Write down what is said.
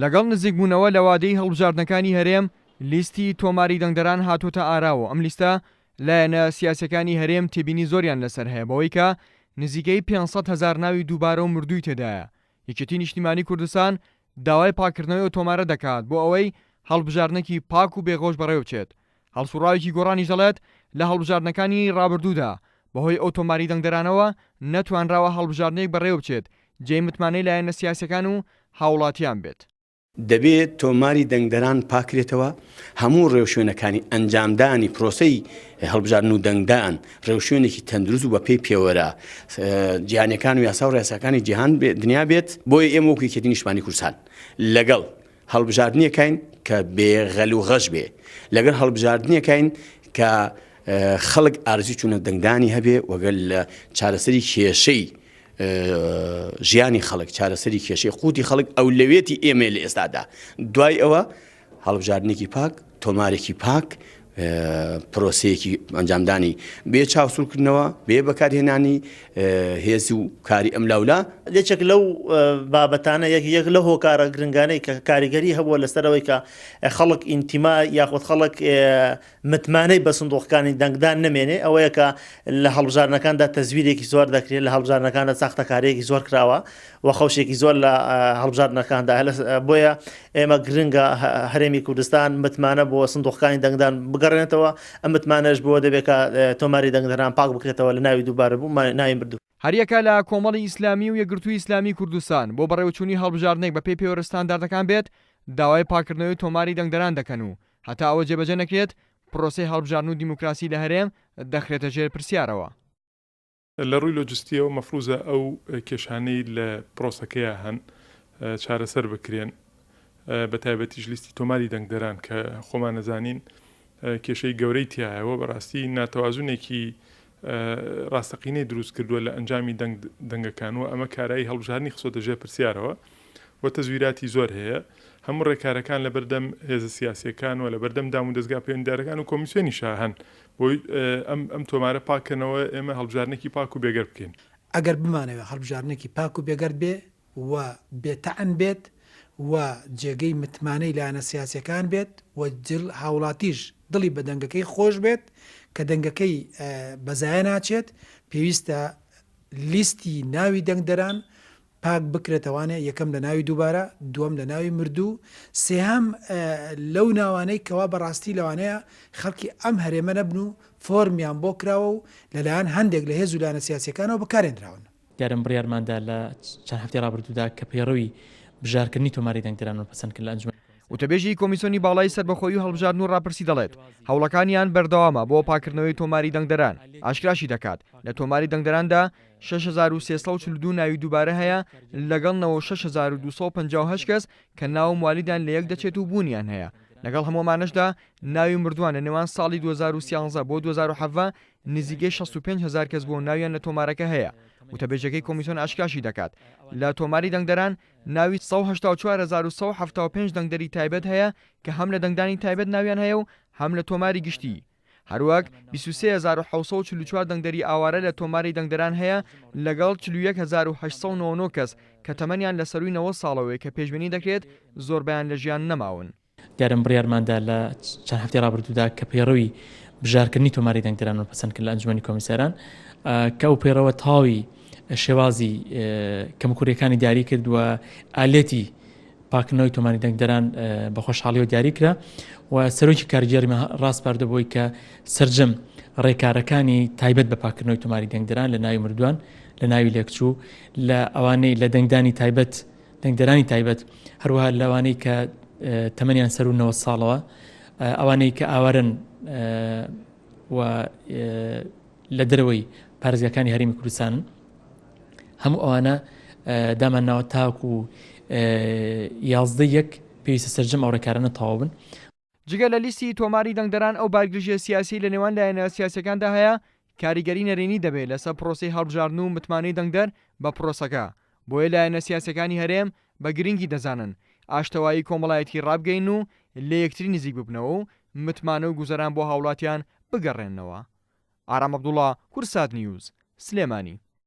لەگەڵ نزیکبوونەوە لە وادەی هەڵبژاردنەکانی هەرێم لیستی تۆماری دەنگدەران هاتوۆتە ئاراوە. ئەم لیستە لایەنە سیاسەکانی هەرێم تێبینی زۆریان لەسەر هەیە بەوەی کە نزیکەی 500,000 ناوی دووبارە و مردووی تێدایە. یەکێتی نیشتیمانی کوردستان داوای پاکردنەوەی ئۆتۆمارە دەکات بۆ ئەوەی هەڵبژاردنێکی پاک و بێغۆش بەڕێوە بچێت. هەڵسوڕاوێکی گۆڕانی دەڵێت لە هەڵبژاردنەکانی ڕابردوودا بەهۆی ئۆتۆماری دەنگدەرانەوە نەتوانراوە هەڵبژاردنێک بەڕێوە بچێت جێی متمانەی لایەنە سیاسەکان و هاوڵاتیان بێت. دەبێت تۆماری دەنگدەران پاکرێتەوە، هەموو ڕێوشوێنەکانی ئەنجامدانی پرۆسەی هەڵبژاردن و دەنگدان ڕێوشوێنێکی تەندروست و بە پێی پێوەرە جیهانیەکان و یاسا و ڕێساکانی جیهان دنیا بێت. بۆیە ئێمە وەکو یەکێتی نیشتیمانی کوردستان لەگەڵ هەڵبژاردنیەکەین کە بێغەل و غەش بێ، لەگەڵ هەڵبژاردنیەکەین کە خەڵک ئارزوی چوونە دەنگدانی هەبێ وەگەل لە چارەسەری کێشەی ژیانی خەڵک، چارەسەری کێشەی قوتی خەڵک ئەو لەوێتی ئێمە لە ئێستادا. دوای ئەوە هەڵبژاردنێکی پاک، تۆمارێکی پاک، پرۆسەیەکی ئەنجامدانی بێ چاوسوورکردنەوە، بێ بەکارهێنانی هێزی و کاری ئەم لاولا. یەکێک لەو بابەتانە یەک لە هۆکارە گرنگانەی کە کاریگەری هەبووە لەسەرەوەی کە خەڵک ئینتیما یاخود خەڵک متمانەی بە سندوقەکانی دەنگدان نمێنێ، ئەوەیە کە لە هەڵبژاردنەکاندا تەزویرێکی زۆر دەکرێت، لە هەڵبژاردنەکاندا ساختەکاریەکی زۆر کراوە و خەوشێکی زۆر لە هەڵبژاردنەکاندا. بۆیە ئێمە گرنگە هەرێمی کوردستان متمانە بۆ سندوقەکانی دەنگدان بگەڕێنێتەوە. ئەم متمانەش بۆ دەبێت کە تۆماری دەنگدەران پاک بکرێتەوە لە ناوی دووبارە بوو ناوی مردوو. هەریەکە لە کۆمەڵی ئیسلامی و یەکگرتووی ئیسلامی کوردستان بۆ بەڕێوەچوونی هەڵبژاردنێک بە پێی پێوەرە ستانداردەکان بێت داوای پاکردنەوەی تۆماری دەنگدەران دەکەن و هەتا ئەوە جێبەجێ نەکرێت پرۆسەی هەڵبژاردن و دیموکراسی لە هەرێم دەخرێتە ژێر پرسیارەوە. لە ڕووی لۆجستیەوە مەفروزە ئەو کێشانەی لە پرۆسەکەیە هەن چارەسەر بکرێن، بە تایبەتیش لیستی تۆماری دەنگدەران کە خۆمان نەزانین کێشەی گەورەی تایەوە بەڕاستی ناتەوازونێکی ڕاستەقینەی دروست کردووە لە ئەنجامی دەنگەکانەوە. ئەمە کارایی هەڵبژاردنی خسۆتە ژێر پرسیارەوە و تەزویراتی زۆر هەیە. هەموو ڕێکارەکان لە بەردەم هێزە سیاسیەکان و لە بەردەم دام و دەستگا پەیوەندیدارەکان و کۆمیسیۆنی شاهن بۆی ئەم تۆمارە پاکردنەوە ئێمە هەڵبژاردنێکی پاک و بێگەر بکەین. ئەگەر بمانەوە هەڵبژاردنێکی پاک و بێگەر بێ و بێتەعەن بێت و جێگەی متمانەی لایەنە سیاسیەکان بێت و هاوڵاتیش دڵی بە دەنگەکەی خۆش بێت کە دەنگەکەی بەزایە ناچێت، پێویستە لیستی ناوی دەنگدەران پاک بکرێتەوانێ، یەکەم لە ناوی دووبارە، دووەم لە ناوی مردوو، سێهەم لەو ناوانەی کەوا بەڕاستی لەوانەیە خەڵکی ئەم هەرێمە نەبن و فۆرمیان بۆ کراوە و لەلایەن هەندێک لە هێز و لایەنە سیاسیەکانەوە بەکارهێنراون. دیارم بڕیارماندا لە چەند هەفتەی ڕابردوودا کە پەیڕەوی بژارکردنی تۆماری دەنگدەران پەسەند کرد لە ئەنجومەن. وتەبێژی کۆمیسیۆنی باڵای سەربەخۆیی و هەڵبژاردن و ڕاپرسی دەڵێت هەوڵەکانیان بەردەوامە بۆ پاکردنەوەی تۆماری دەنگدەران. ئاشکراشی دەکات لە تۆماری دەنگدەراندا 6342 ناوی دووبارە هەیە لەگەڵ 6258 کەس کە ناو موالیدان لە یەک دەچێت و بوونیان هەیە. لەگەڵ هەمومانشدا ناوی مردووان لە نێوان ساڵی 2013 بۆ 2017 نزیگەی 65,000 کەس بۆ ناویان لە تۆمارەکە هەیە. وتەبێژەکەی کۆمیسیۆن ئاشکراشی دەکات لە تۆماری دەنگدەران ناوی 184175 دەنگدەری تایبەت هەیە کە هەم لە دەنگدانی تایبەت ناویان هەیە و هەم لە تۆماری گشتی. هەروەک 23744 دەنگدەری ئاوارە لە تۆماری دەنگدەران هەیە لەگەڵ 41899 کەس کە تەمەنیان لە سەروی 90 ساڵەوەی کە پێشبینی دەکرێت زۆربیان لە ژیان نەماون. دیارم بڕیارماندا لە چەند هەفتەی ڕابردوودا کە پەیڕەوی بژارکردنی تۆماری دەنگدەران پەسەند کرد لە ئەنجومەنی کۆمیسەران کە ئەو پەیڕەوە تاوی شێوازی کەمکوریەکانی دیاری کرد و ئالێتی پاکردنەوەی تۆماری دەنگدەران بە خۆشحاڵیەوە دیاری کرا و سەرۆکی کاریگەری ڕاست پاردەبووی کە سرجەم ڕێکارەکانی تایبەت بە پاکردنەوەی تۆماری دەنگدەران لە ناوی مردووان، لە ناوی لێکچوو، لە ئەوانەی لە دەنگدانی تایبەت دەنگدەرانی تایبەت، هەروەها لەوانەی کە تەمەنیان سەر و 90 ساڵەوە، ئەوانەی کە ئاوارن و لە دەرەوەی پارێزگاکانی هەرێمی کوردستان، هەموو ئەوانە دامان ناوە تاکو 11 پێویستە سەرجەم ئەو ڕێکارانە تەواو بن. جگە لە لیستی تۆماری دەنگدەران ئەو بارگرژیە سیاسی لە نێوان لایەنە سیاسیەکاندا هەیە کاریگەری نەرێنی دەبێت لەسەر پرۆسەی هەڵبژاردن و متمانەی دەنگدەر بە پرۆسەکە. بۆیە لایەنە سیاسیەکانی هەرێم بە گرنگی دەزانن ئاشتەوایی کۆمەڵایەتی ڕابگەین و لە یەکتری نزیک ببنەوە و متمانە و گوزەران بۆ هاوڵاتیان بگەڕێنەوە. ئارام عەبدوڵڵا، کورسات نیوز، سلێمانی.